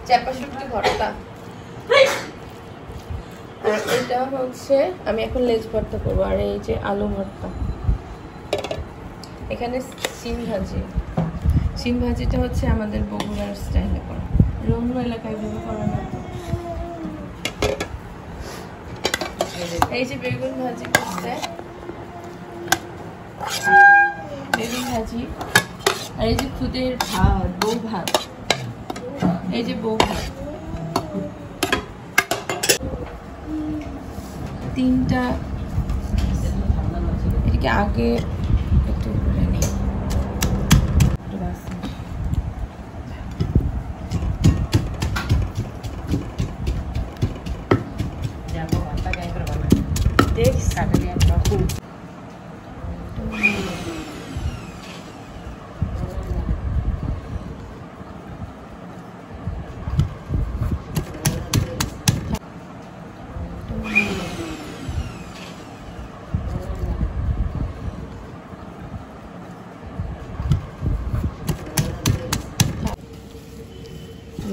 চাপা শুটকি ভর্তা, আর এটা হচ্ছে আমি এখন লেজ ভর্তা করবো, আর এই যে আলু ভর্তা। এখানে সিম ভাজি, সিম ভাজিটা হচ্ছে আমাদের বগুড়ার স্টাইলে করা, অন্য এলাকায় ভাবে করা না। এই যে বেগুন ভাজি করছে, বেগুন ভাজি, আর এই যে খুদের ভাত, বউ ভাত, এই যে বউ ভাত, তিনটা। এটাকে আগে একটু করে নিই,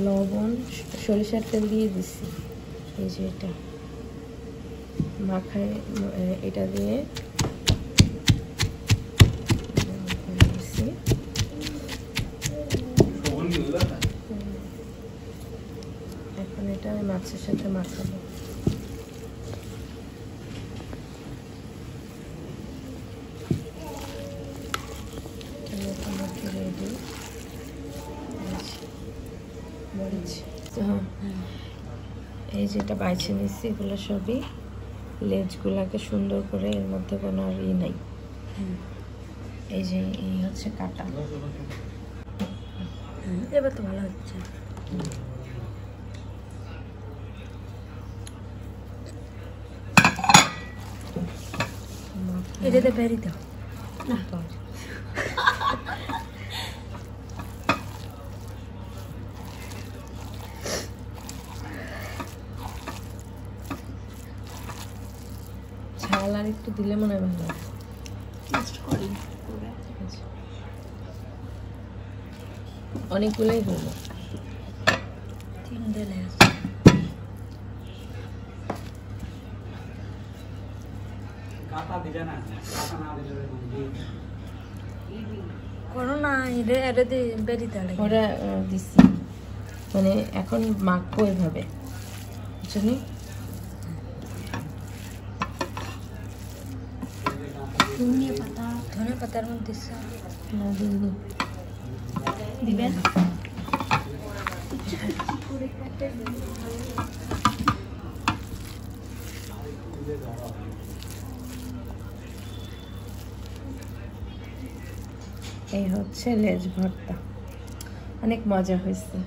লবণ, সরিষার তেল দিয়ে দিচ্ছি। এই যে এটা মাখায়, এটা দিয়ে এখন এটা মাছের সাথে মাখাবো। রেডি মরিচ, এই যেটা বাইছে নিচ্ছি, এগুলো সবই লেজগুলাকে সুন্দর করে, এর মধ্যে কোনো আর ই নাই। এই যে এই হচ্ছে কাটা, এবার তো ভালো হচ্ছে। এটাতে বেরি দাও না, ঝাল আর একটু দিলে মনে হয় ভালো। অনেকগুলোই হলো, তিনটে লেজ। করো না, এটা দিয়ে বেরি দাও। ওরা দিচ্ছি, মানে এখন মাখবো এভাবে, বুঝলি? ধনে পাতার মধ্যে না দিইনি, দিবেন। এই হচ্ছে লেজ ভর্তা, অনেক মজা হয়েছে।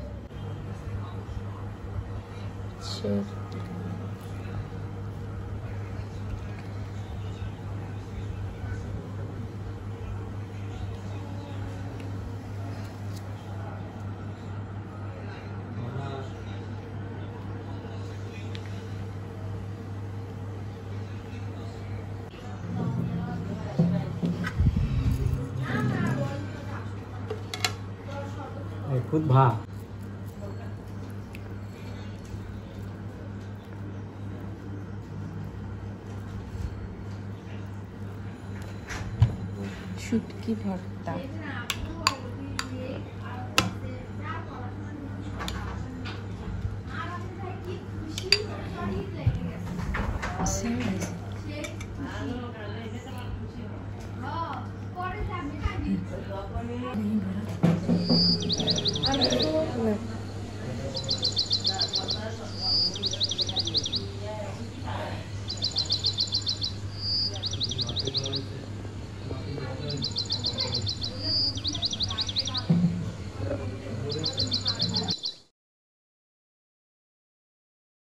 Khudbhata শুটকি ভর্তা,